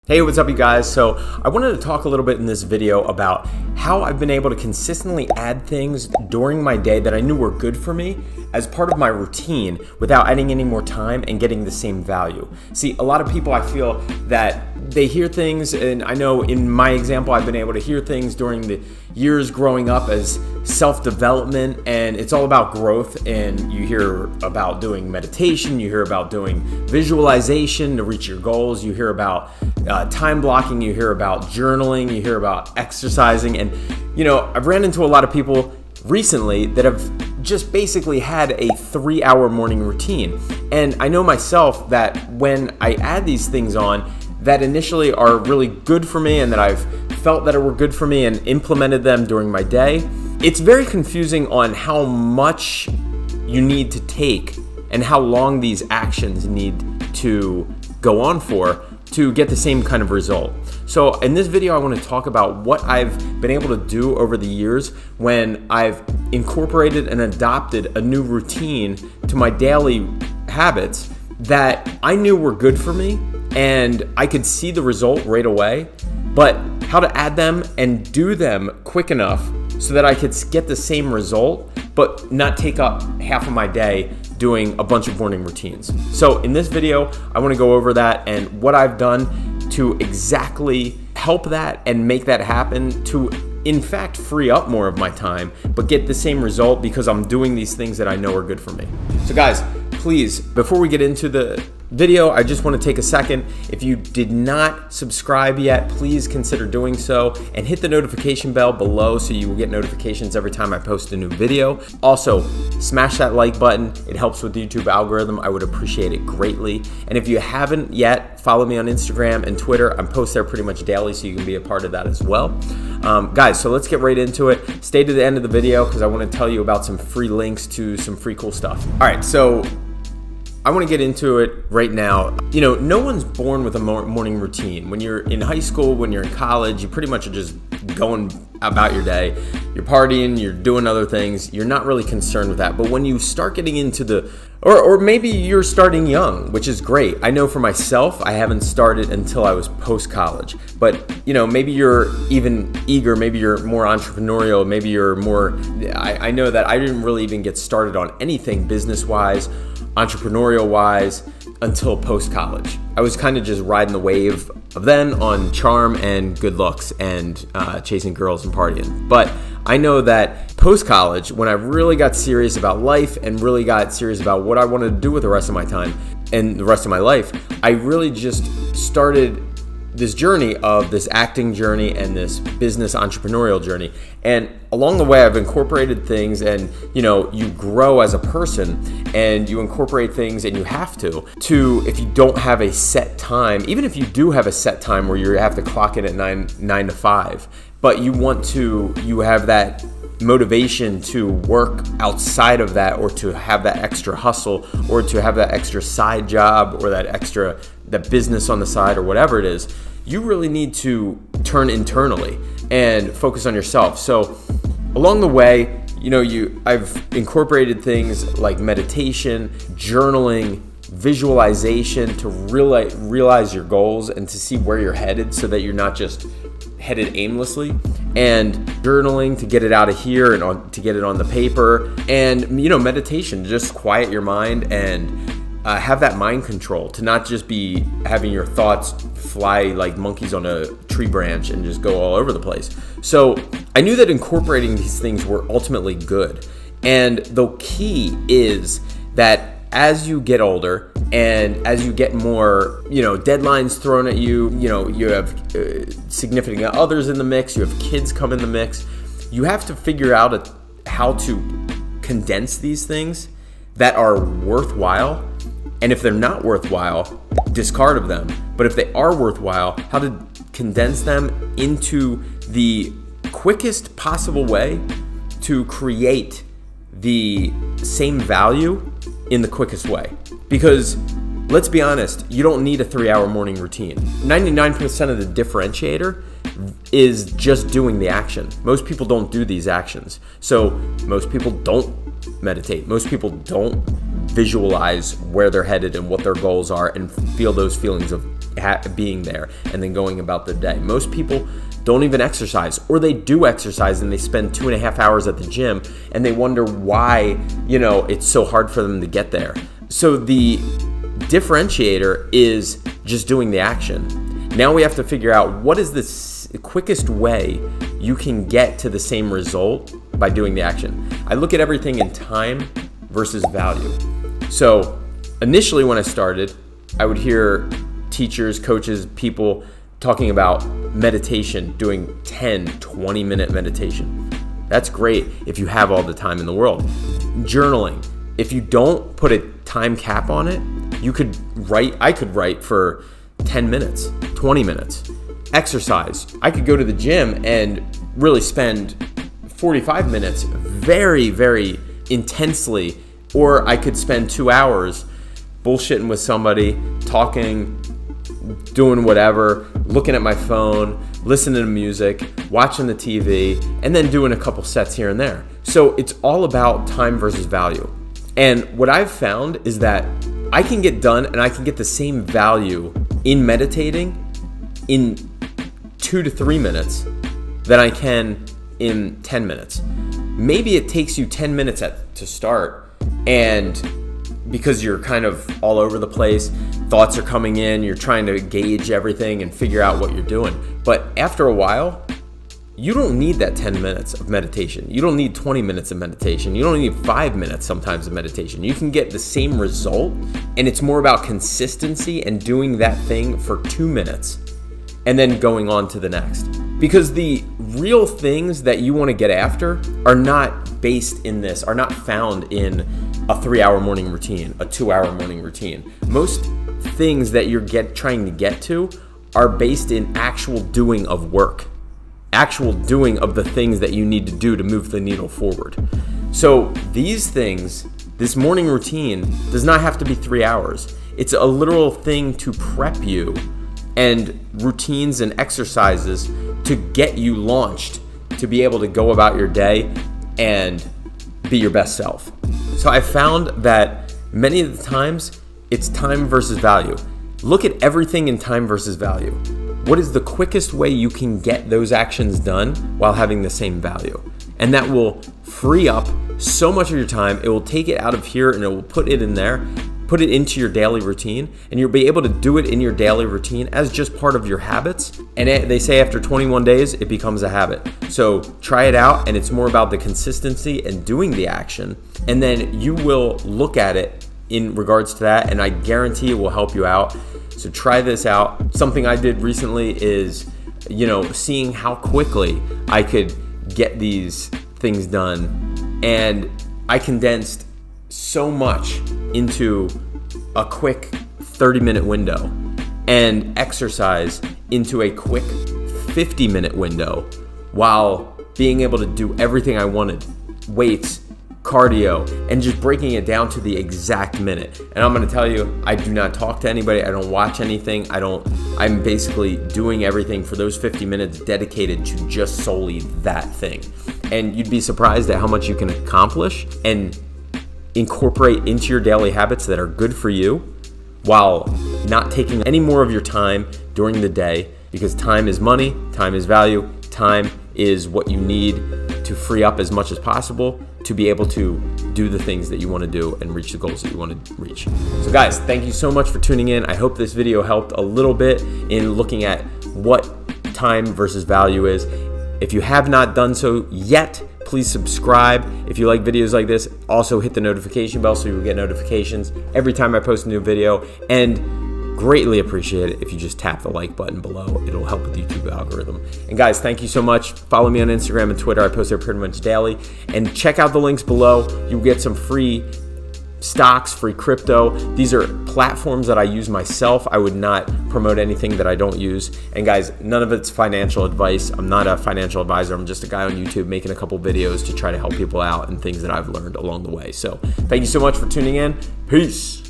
Hey, what's up you guys? So I wanted to talk a little bit in this video about how I've been able to consistently add things during my day that I knew were good for me as part of my routine without adding any more time and getting the same value. See, a lot of people, I feel that they hear things, and I know in my example, I've been able to hear things during the years growing up as self-development, and it's all about growth. And you hear about doing meditation, you hear about doing visualization to reach your goals, you hear about time blocking, you hear about journaling, you hear about exercising. And I've ran into a lot of people recently that have just basically had a 3-hour morning routine. And I know myself that when I add these things on that initially are really good for me and that I've felt that were good for me and implemented them during my day, it's very confusing on how much you need to take and how long these actions need to go on for to get the same kind of result. So in this video, I want to talk about what I've been able to do over the years when I've incorporated and adopted a new routine to my daily habits that I knew were good for me and I could see the result right away, but how to add them and do them quick enough so that I could get the same result, but not take up half of my day doing a bunch of morning routines. So in this video, I want to go over that and what I've done to exactly help that and make that happen to, in fact, free up more of my time, but get the same result because I'm doing these things that I know are good for me. So guys, please, before we get into the video, I just want to take a second. If you did not subscribe yet, please consider doing so and hit the notification bell below so you will get notifications every time I post a new video. Also, smash that like button. It helps with the YouTube algorithm. I would appreciate it greatly. And if you haven't yet, follow me on Instagram and Twitter. I post there pretty much daily so you can be a part of that as well. Guys, so let's get right into it. Stay to the end of the video because I want to tell you about some free links to some free cool stuff. All right, so I want to get into it right now. No one's born with a morning routine. When you're in high school, when you're in college, you pretty much are just going about your day. You're partying, you're doing other things. You're not really concerned with that. But when you start getting into or maybe you're starting young, which is great. I know for myself, I haven't started until I was post-college. But, maybe you're even eager, maybe you're more entrepreneurial, maybe you're more, I know that I didn't really even get started on anything business-wise, entrepreneurial-wise, until post-college. I was kind of just riding the wave of then on charm and good looks and chasing girls and partying. But I know that post-college, when I really got serious about life and really got serious about what I wanted to do with the rest of my time and the rest of my life, I really just started this journey of this acting journey and this business entrepreneurial journey. And along the way, I've incorporated things, and you grow as a person and you incorporate things, and you have to if you don't have a set time, even if you do have a set time where you have to clock in at 9 to 5, but you have that motivation to work outside of that, or to have that extra hustle, or to have that extra side job, or that business on the side, or whatever it is, you really need to turn internally and focus on yourself. So along the way, I've incorporated things like meditation, journaling, visualization to realize your goals and to see where you're headed so that you're not just headed aimlessly, and journaling to get it out of here and to get it on the paper, and meditation to just quiet your mind and have that mind control, to not just be having your thoughts fly like monkeys on a tree branch and just go all over the place. So I knew that incorporating these things were ultimately good. And the key is that as you get older and as you get more, deadlines thrown at you, you have significant others in the mix, you have kids come in the mix, you have to figure out how to condense these things that are worthwhile. And if they're not worthwhile, discard of them. But if they are worthwhile, how to condense them into the quickest possible way to create the same value in the quickest way. Because let's be honest, you don't need a 3-hour morning routine. 99% of the differentiator is just doing the action. Most people don't do these actions. So most people don't meditate. Most people don't visualize where they're headed and what their goals are and feel those feelings of being there and then going about their day. Most people don't even exercise, or they do exercise and they spend 2.5 hours at the gym and they wonder why, it's so hard for them to get there. So the differentiator is just doing the action. Now we have to figure out what is the quickest way you can get to the same result by doing the action. I look at everything in time versus value. So initially when I started, I would hear teachers, coaches, people talking about meditation, doing 10, 20-minute meditation. That's great if you have all the time in the world. Journaling, if you don't put a time cap on it, I could write for 10 minutes, 20 minutes. Exercise, I could go to the gym and really spend 45 minutes very, very intensely, or I could spend 2 hours bullshitting with somebody, talking, doing whatever, looking at my phone, listening to music, watching the TV, and then doing a couple sets here and there. So it's all about time versus value. And what I've found is that I can get done and I can get the same value in meditating in 2 to 3 minutes than I can in 10 minutes. Maybe it takes you 10 minutes to start, and because you're kind of all over the place, thoughts are coming in, you're trying to gauge everything and figure out what you're doing. But after a while, you don't need that 10 minutes of meditation. You don't need 20 minutes of meditation. You don't need 5 minutes sometimes of meditation. You can get the same result, and it's more about consistency and doing that thing for 2 minutes and then going on to the next. Because the real things that you want to get after are not based in this, are not found in a 3-hour morning routine, a 2-hour morning routine. Most things that you're trying to get to are based in actual doing of work, actual doing of the things that you need to do to move the needle forward. So these things, this morning routine does not have to be 3 hours. It's a literal thing to prep you, and routines and exercises to get you launched to be able to go about your day and be your best self. So I found that many of the times it's time versus value. Look at everything in time versus value. What is the quickest way you can get those actions done while having the same value? And that will free up so much of your time. It will take it out of here and it will put it in there, put it into your daily routine, and you'll be able to do it in your daily routine as just part of your habits. And they say after 21 days, it becomes a habit. So try it out, and it's more about the consistency and doing the action. And then you will look at it in regards to that, and I guarantee it will help you out. So try this out. Something I did recently is, seeing how quickly I could get these things done. And I condensed so much into a quick 30-minute window, and exercise into a quick 50-minute window, while being able to do everything I wanted, weights, cardio, and just breaking it down to the exact minute. And I'm going to tell you, I do not talk to anybody. I don't watch anything. I'm basically doing everything for those 50 minutes dedicated to just solely that thing. And you'd be surprised at how much you can accomplish and incorporate into your daily habits that are good for you while not taking any more of your time during the day, because time is money, time is value, time is what you need to free up as much as possible to be able to do the things that you want to do and reach the goals that you want to reach. So guys, thank you so much for tuning in. I hope this video helped a little bit in looking at what time versus value is. If you have not done so yet, please subscribe. If you like videos like this, also hit the notification bell so you will get notifications every time I post a new video. And greatly appreciate it if you just tap the like button below. It'll help with the YouTube algorithm. And guys, thank you so much. Follow me on Instagram and Twitter. I post there pretty much daily. And check out the links below. You'll get some free stocks, free crypto. These are platforms that I use myself. I would not promote anything that I don't use. And guys, none of it's financial advice. I'm not a financial advisor. I'm just a guy on YouTube making a couple videos to try to help people out and things that I've learned along the way. So thank you so much for tuning in. Peace.